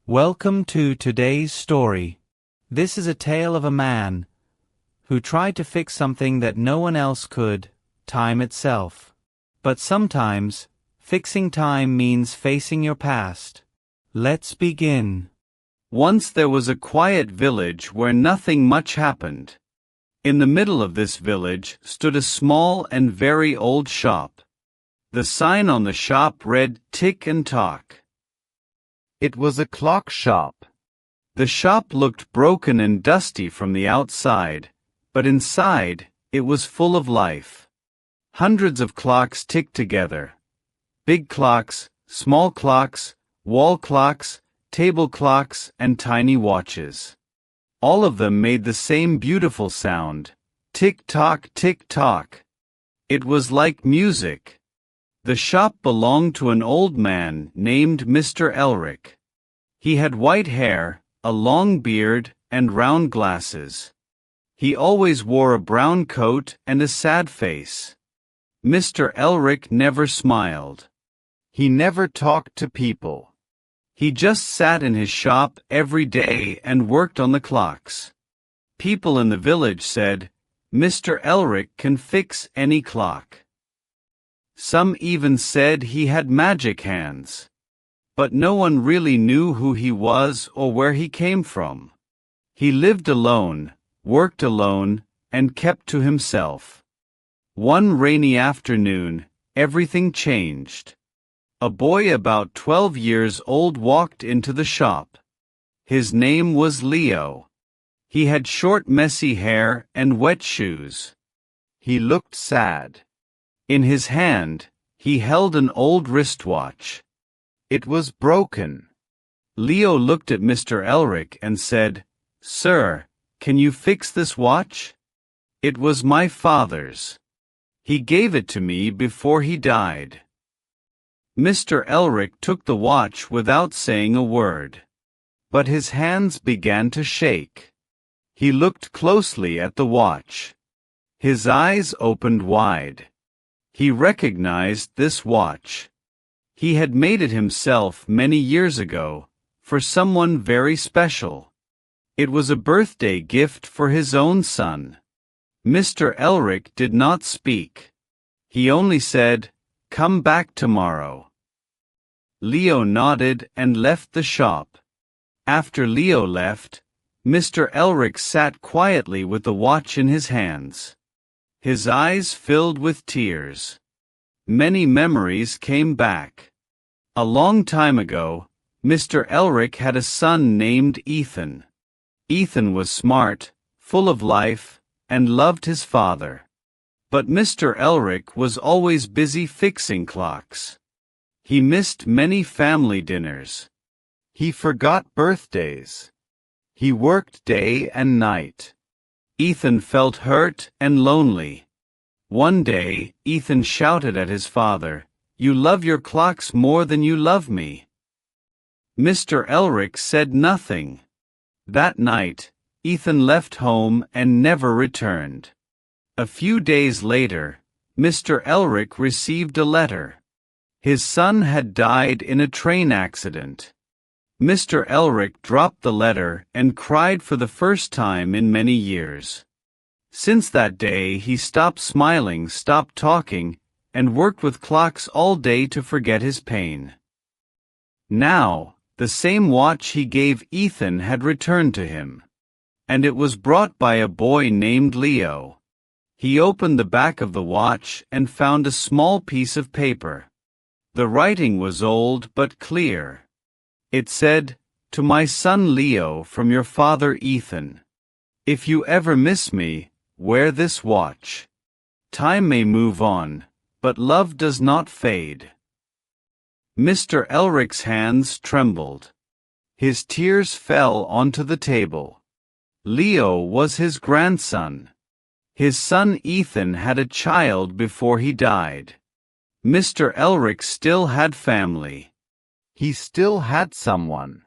Welcome to today's story. This is a tale of a man who tried to fix something that no one else could, time itself. But sometimes, fixing time means facing your past. Let's begin. Once there was a quiet village where nothing much happened. In the middle of this village stood a small and very old shop. The sign on the shop read "Tick and Talk." It was a clock shop. The shop looked broken and dusty from the outside, but inside, it was full of life. Hundreds of clocks ticked together. Big clocks, small clocks, wall clocks, table clocks, and tiny watches. All of them made the same beautiful sound, tick-tock, tick-tock. It was like music. The shop belonged to an old man named Mr. Elric. He had white hair, a long beard, and round glasses. He always wore a brown coat and a sad face. Mr. Elric never smiled. He never talked to people. He just sat in his shop every day and worked on the clocks. People in the village said, "Mr. Elric can fix any clock." Some even said he had magic hands. But no one really knew who he was or where he came from. He lived alone, worked alone, and kept to himself. One rainy afternoon, everything changed. A boy about 12 years old walked into the shop. His name was Leo. He had short messy hair and wet shoes. He looked sad. In his hand, he held an old wristwatch. It was broken. Leo looked at Mr. Elric and said, "Sir, can you fix this watch? It was my father's. He gave it to me before he died." Mr. Elric took the watch without saying a word. But his hands began to shake. He looked closely at the watch. His eyes opened wide. He recognized this watch. He had made it himself many years ago, for someone very special. It was a birthday gift for his own son. Mr. Elric did not speak. He only said, "Come back tomorrow." Leo nodded and left the shop. After Leo left, Mr. Elric sat quietly with the watch in his hands. His eyes filled with tears. Many memories came back. A long time ago, Mr. Elric had a son named Ethan. Ethan was smart, full of life, and loved his father. But Mr. Elric was always busy fixing clocks. He missed many family dinners. He forgot birthdays. He worked day and night. Ethan felt hurt and lonely. One day, Ethan shouted at his father, "You love your clocks more than you love me." Mr. Elric said nothing. That night, Ethan left home and never returned. A few days later, Mr. Elric received a letter. His son had died in a train accident. Mr. Elric dropped the letter and cried for the first time in many years. Since that day he stopped smiling, stopped talking, and worked with clocks all day to forget his pain. Now, the same watch he gave Ethan had returned to him. And it was brought by a boy named Leo. He opened the back of the watch and found a small piece of paper. The writing was old but clear. It said, "To my son Leo from your father Ethan. If you ever miss me, wear this watch. Time may move on, but love does not fade." Mr. Elric's hands trembled. His tears fell onto the table. Leo was his grandson. His son Ethan had a child before he died. Mr. Elric still had family. He still had someone.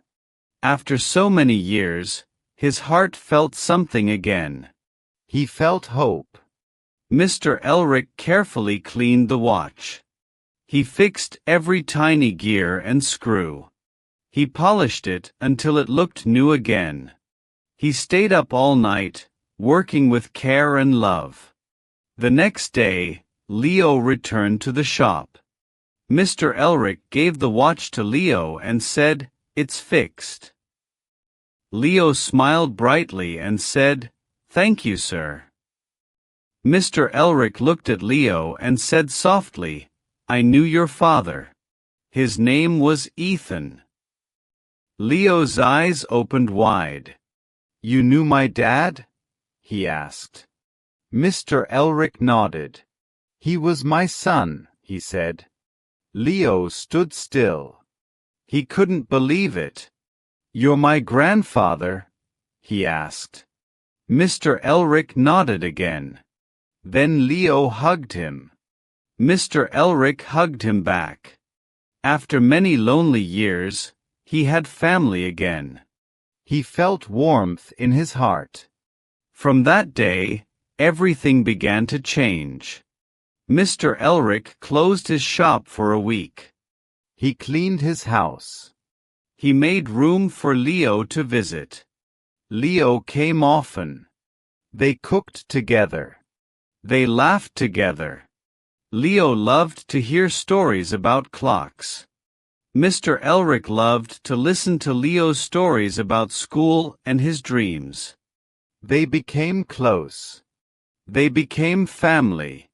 After so many years, his heart felt something again. He felt hope. Mr. Elric carefully cleaned the watch. He fixed every tiny gear and screw. He polished it until it looked new again. He stayed up all night, working with care and love. The next day, Leo returned to the shop. Mr. Elric gave the watch to Leo and said, "It's fixed." Leo smiled brightly and said, "Thank you, sir." Mr. Elric looked at Leo and said softly, "I knew your father. His name was Ethan." Leo's eyes opened wide. "You knew my dad?" he asked. Mr. Elric nodded. "He was my son," he said. Leo stood still. He couldn't believe it. "You're my grandfather?" he asked. Mr. Elric nodded again. Then Leo hugged him. Mr. Elric hugged him back. After many lonely years, he had family again. He felt warmth in his heart. From that day, everything began to change. Mr. Elric closed his shop for a week. He cleaned his house. He made room for Leo to visit. Leo came often. They cooked together. They laughed together. Leo loved to hear stories about clocks. Mr. Elric loved to listen to Leo's stories about school and his dreams. They became close. They became family.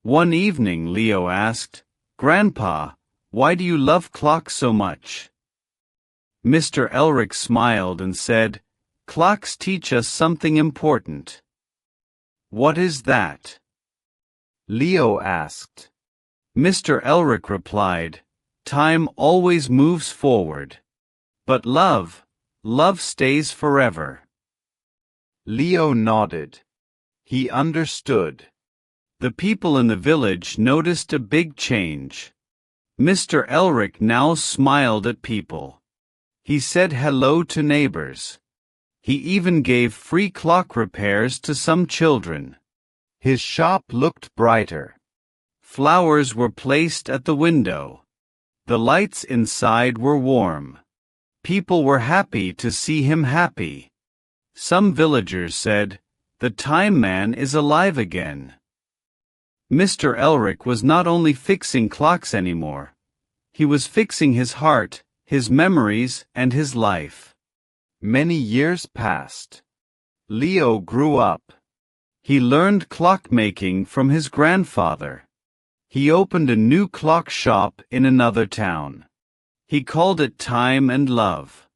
One evening Leo asked, "Grandpa, why do you love clocks so much?" Mr. Elric smiled and said, "Clocks teach us something important." "What is that?" Leo asked. Mr. Elric replied, "Time always moves forward. But love stays forever." Leo nodded. He understood. The people in the village noticed a big change. Mr. Elric now smiled at people. He said hello to neighbors. He even gave free clock repairs to some children. His shop looked brighter. Flowers were placed at the window. The lights inside were warm. People were happy to see him happy. Some villagers said, "The time man is alive again." Mr. Elric was not only fixing clocks anymore. He was fixing his heart, his memories, and his life. Many years passed. Leo grew up. He learned clockmaking from his grandfather. He opened a new clock shop in another town. He called it Time and Love.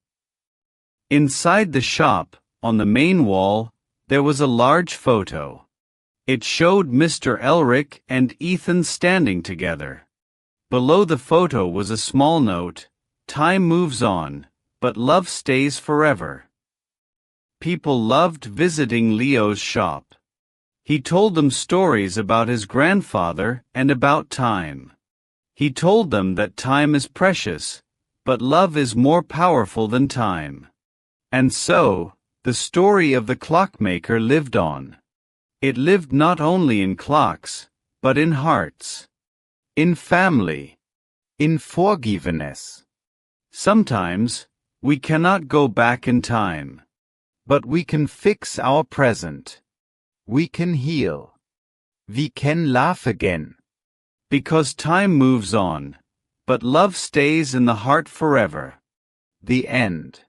Inside the shop, on the main wall, there was a large photo. It showed Mr. Elric and Ethan standing together. Below the photo was a small note, "Time moves on, but love stays forever." People loved visiting Leo's shop. He told them stories about his grandfather and about time. He told them that time is precious, but love is more powerful than time. And so, the story of the clockmaker lived on. It lived not only in clocks, but in hearts. In family. In forgiveness. Sometimes, we cannot go back in time. But we can fix our present. We can heal. We can laugh again. Because time moves on, but love stays in the heart forever. The end.